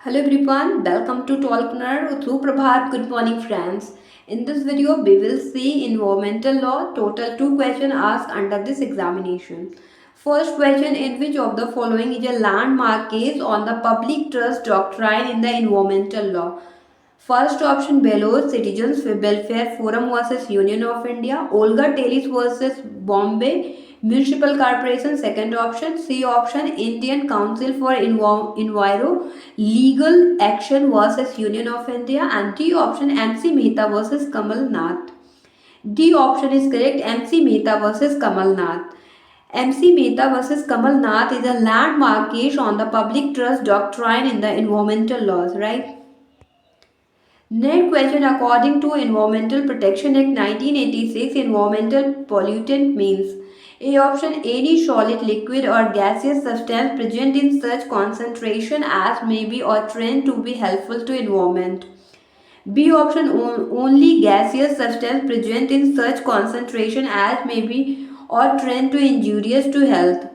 Hello everyone, welcome to Talkner through Prabhat. Good morning friends. In this video, we will see environmental law. Total two questions asked under this examination. First question, in which of the following is a landmark case on the public trust doctrine in the environmental law? First option, Bellore Citizens Welfare Forum versus Union of India, Olga Tellis versus Bombay Municipal Corporation. Second option, C option, Indian Council for Enviro Legal Action versus Union of India, and D option, MC Mehta versus Kamal Nath. D option is correct, MC Mehta versus Kamal Nath. MC Mehta versus Kamal Nath is a landmark case on the public trust doctrine in the environmental laws, right? Next question, according to Environmental Protection Act 1986, environmental pollutant means A option, any solid, liquid or gaseous substance present in such concentration as may be or trend to be helpful to environment. B option, only gaseous substance present in such concentration as may be or trend to injurious to health.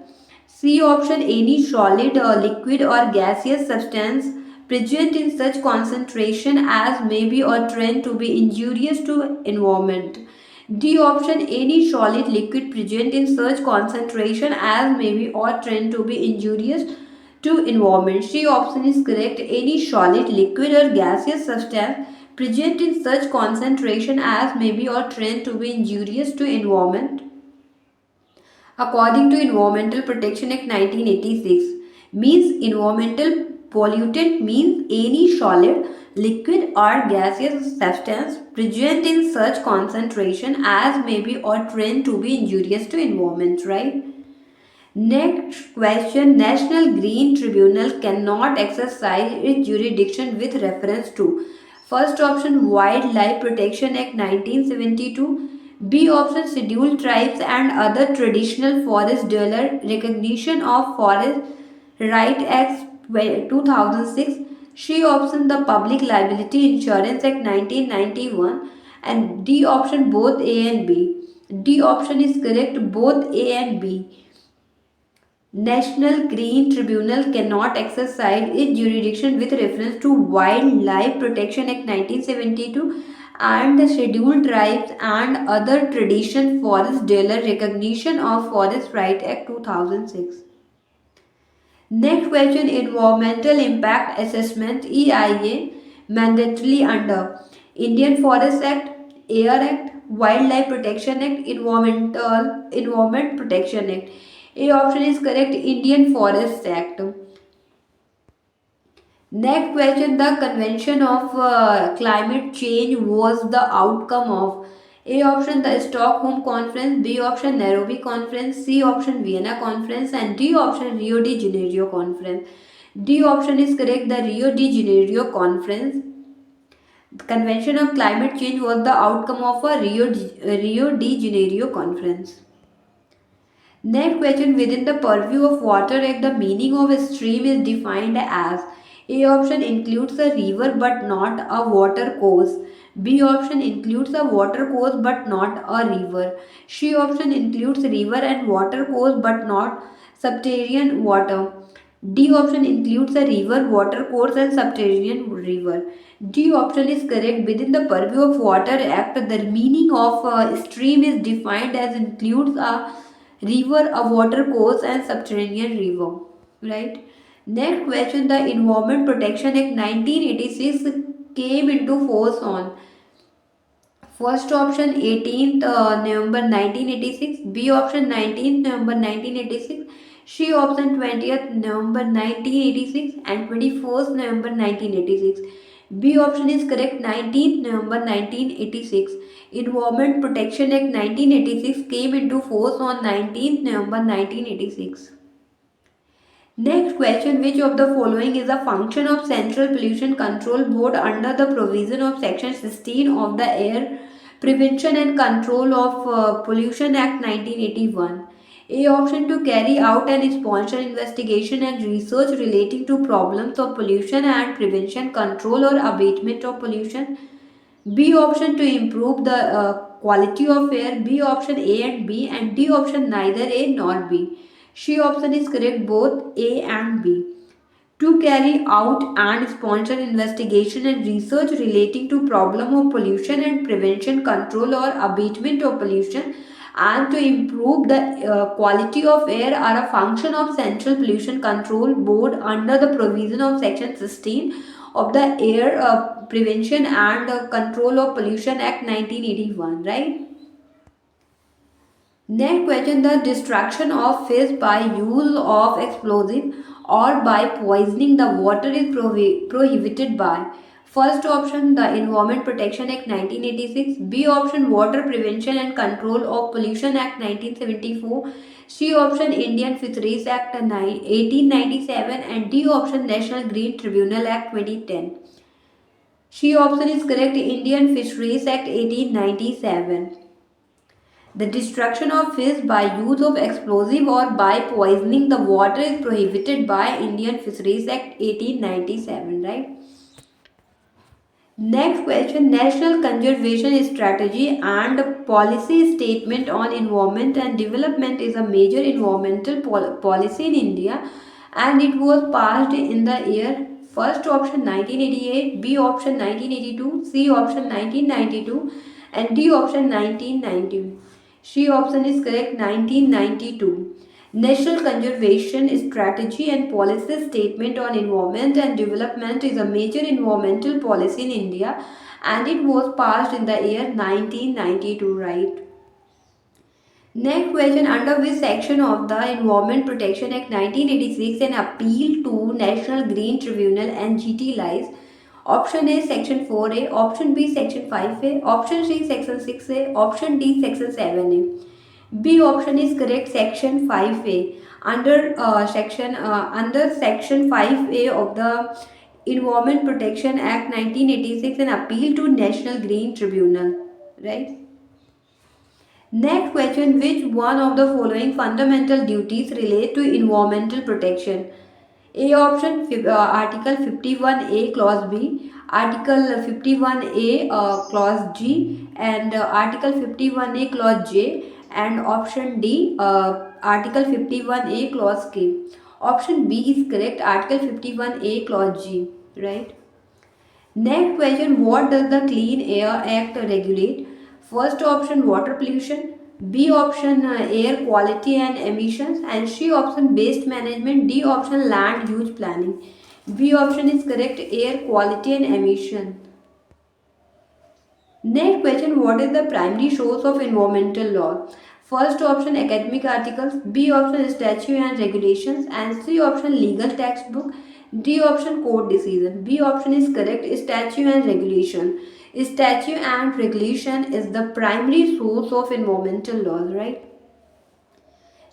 C option, any solid or liquid or gaseous substance present in such concentration as may be or trend to be injurious to environment. D option, any solid liquid present in such concentration as may be or trend to be injurious to environment. C option is correct, any solid liquid or gaseous substance present in such concentration as may be or trend to be injurious to environment. According to Environmental Protection Act 1986, means environmental pollutant means any solid, liquid or gaseous substance present in such concentration as may be or trend to be injurious to environment, right? Next question, National Green Tribunal cannot exercise its jurisdiction with reference to first option, Wildlife Protection Act 1972, B option, Scheduled Tribes and other traditional forest dweller recognition of forest right act 2006, C option, the Public Liability Insurance Act 1991, and D option, both A and B. D option is correct, both A and B. National Green Tribunal cannot exercise its jurisdiction with reference to Wildlife Protection Act 1972 and the Scheduled Tribes and other tradition forest dweller recognition of Forest Right Act 2006. Next question, Environmental Impact Assessment EIA mandatorily under Indian Forest Act, Air Act, Wildlife Protection Act, Environment Protection Act. A option is correct, Indian Forest Act. Next question, the Convention of Climate Change was the outcome of A option, the Stockholm Conference, B option, Nairobi Conference, C option, Vienna Conference, and D option, Rio de Janeiro Conference. D option is correct, the Rio de Janeiro Conference. The Convention of Climate Change was the outcome of a Rio de Janeiro Conference. Next question, within the purview of Water Act, the meaning of a stream is defined as A option includes a river but not a water course. B option includes a water course but not a river. C option includes river and water course but not subterranean water. D option includes a river, water course and subterranean river. D option is correct. Within the purview of Water Act, the meaning of a stream is defined as includes a river, a water course and subterranean river, right? Next question, the Environment Protection Act 1986 came into force on first option 18th November 1986, B option 19th November 1986, C option 20th November 1986 and 21st November 1986. B option is correct, 19th November 1986. Environment Protection Act 1986 came into force on 19th November 1986. Next question, which of the following is a function of Central Pollution Control Board under the provision of section 16 of the Air Prevention and Control of Pollution Act 1981? A option, to carry out and sponsor investigation and research relating to problems of pollution and prevention, control or abatement of pollution. B option, to improve the quality of air. B option A and B, and D option neither A nor B. C option is correct, both A and B. to carry out and sponsor investigation and research relating to problem of pollution and prevention, control or abatement of pollution, and to improve the quality of air are a function of Central Pollution Control Board under the provision of section 16 of the Air Prevention and Control of Pollution Act 1981, right? Next question, the destruction of fish by use of explosive or by poisoning the water is prohibited by. First option, the Environment Protection Act 1986. B option, Water Prevention and Control of Pollution Act 1974. C option, Indian Fisheries Act 1897. And D option, National Green Tribunal Act 2010. C option is correct, Indian Fisheries Act 1897. The destruction of fish by use of explosive or by poisoning the water is prohibited by Indian Fisheries Act 1897, right? Next question, National Conservation Strategy and Policy Statement on Environment and Development is a major environmental policy in India, and it was passed in the year first option 1988, B option 1982, C option 1992 and D option 1990. C option is correct, 1992. National Conservation Strategy and Policy Statement on Environment and Development is a major environmental policy in India, and it was passed in the year 1992, right? Next question, under which section of the Environment Protection Act 1986 an appeal to National Green Tribunal NGT lies? Option A section 4A, option B section 5A, option C section 6A, option D section 7A. B option is correct, section 5A. Under section 5A of the Environment Protection Act 1986 an appeal to National Green Tribunal, right? Next question, which one of the following fundamental duties relate to environmental protection? A option, Article 51A Clause B, Article 51A Clause G, and Article 51A Clause J, and option D, Article 51A Clause K. Option B is correct, Article 51A Clause G, right? Next question, what does the Clean Air Act regulate? First option, water pollution. B option, air quality and emissions. And C option, waste management. D option, land use planning. B option is correct, air quality and emission. Next question, what is the primary source of environmental law? First option, academic articles. B option, statute and regulations. And C option, legal textbook. D option, court decision. B option is correct, statute and regulation. Statute and regulation is the primary source of environmental laws, right?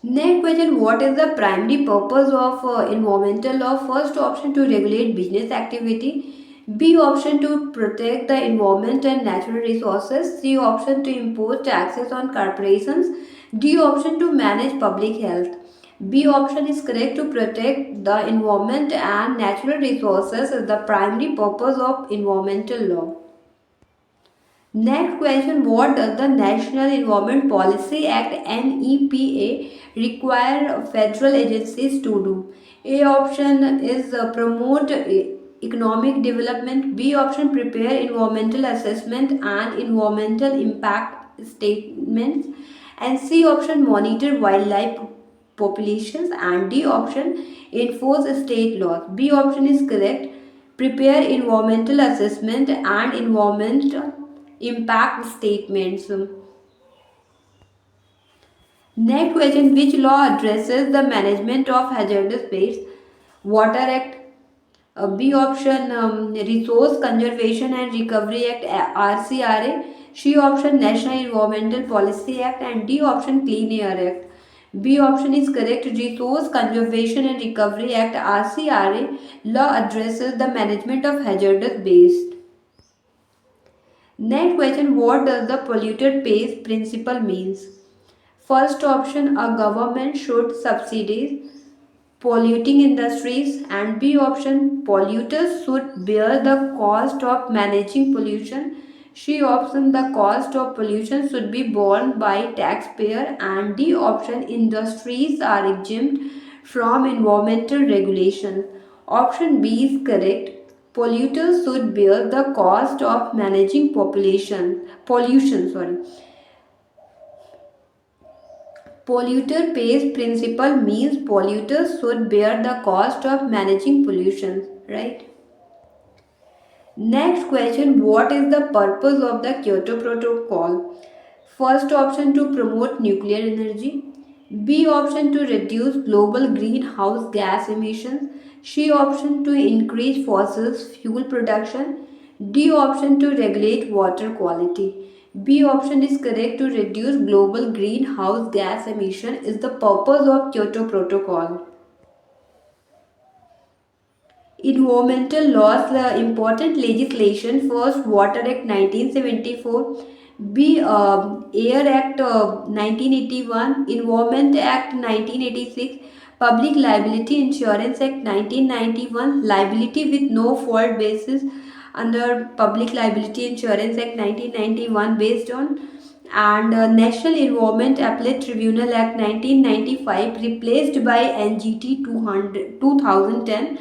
Next question, what is the primary purpose of environmental law? First option, to regulate business activity. B option, to protect the environment and natural resources. C option, to impose taxes on corporations. D option, to manage public health. B option is correct, to protect the environment and natural resources is the primary purpose of environmental law. Next question, what does the National Environment Policy Act NEPA require federal agencies to do? A option is promote economic development. B option, prepare environmental assessment and environmental impact statements. And C option, monitor wildlife populations. And D option, enforce state laws. B option is correct, prepare environmental assessment and environmental impact statements. Next question, which law addresses the management of hazardous waste? Water Act. B option, Resource Conservation and Recovery Act RCRA. C option, National Environmental Policy Act. And D option, Clean Air Act. B option is correct, Resource Conservation and Recovery Act RCRA law addresses the management of hazardous waste. Next question, what does the polluter pays principle means? First option, a government should subsidize polluting industries. And B option, polluters should bear the cost of managing pollution. C option, the cost of pollution should be borne by taxpayer. And D option, industries are exempt from environmental regulation. Option B is correct. Polluters should bear the cost of managing pollution. Polluter pays principle means polluters should bear the cost of managing pollution, right? Next question, what is the purpose of the Kyoto Protocol? First option, to promote nuclear energy. B option, to reduce global greenhouse gas emissions. C option, to increase fossil fuel production. D option, to regulate water quality. B option is correct. To reduce global greenhouse gas emission is the purpose of Kyoto Protocol. Environmental laws, the important legislation: first, Water Act 1974, B. Air Act 1981, Environment Act 1986, Public Liability Insurance Act 1991, liability with no fault basis under Public Liability Insurance Act 1991 based on, and National Environment Appellate Tribunal Act 1995 replaced by NGT 2010.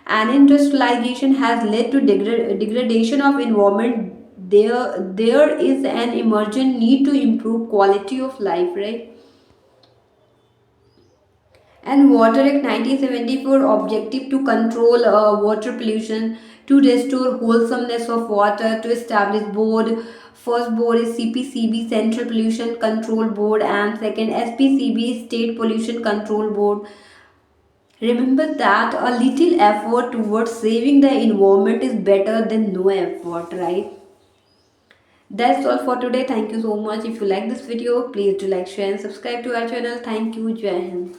And industrialization has led to degradation of environment. There is an emergent need to improve quality of life, right? And Water Act 1974 objective to control water pollution, to restore wholesomeness of water, to establish board. First board is CPCB, Central Pollution Control Board, and second SPCB, State Pollution Control Board. Remember that a little effort towards saving the environment is better than no effort, right? That's all for today. Thank you so much. If you like this video, please do like, share, and subscribe to our channel. Thank you. Jai Hind.